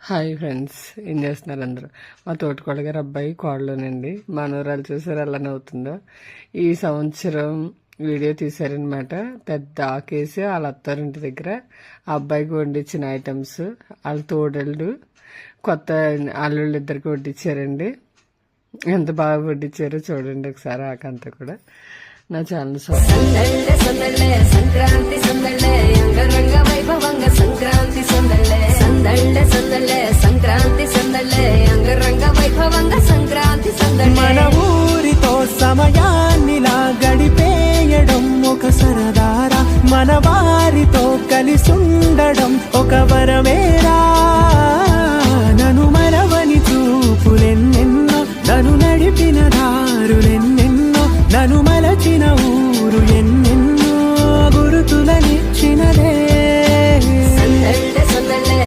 Hi friends, ఏం చేస్తున్నారు అందరూ? మా తోటికోళ్ళ గారు అబ్బాయి కోడలోనండి. మనోరాలు చూసారు ఎలా నవ్వుతుందో. ఈ సంవత్సరం వీడియో తీశారనమాట. పెద్ద ఆకేసి వాళ్ళ అత్తారింటి దగ్గర ఆ అబ్బాయికి వండించిన ఐటమ్స్, వాళ్ళ తోడళ్ళు కొత్త అల్లుళ్ళు ఇద్దరికి వడ్డించారండి. ఎంత బాగా వడ్డించారో చూడండి ఒకసారి. ఆకంతా కూడా నా ఛానల్ సంక్రాంతి సందళ్ళే అంగరంగ వైభవంగ సంక్రాంతి సందళ్ళే సందళ్ళే సందళ్ళే సంక్రాంతి సందళ్ళే అంగరంగ వైభవంగ సంక్రాంతి సందళ్ళే. మన ఊరితో సమయాన్నిలా గడిపేయడం ఒక సరదారా, మన వారితో కలిసుండడం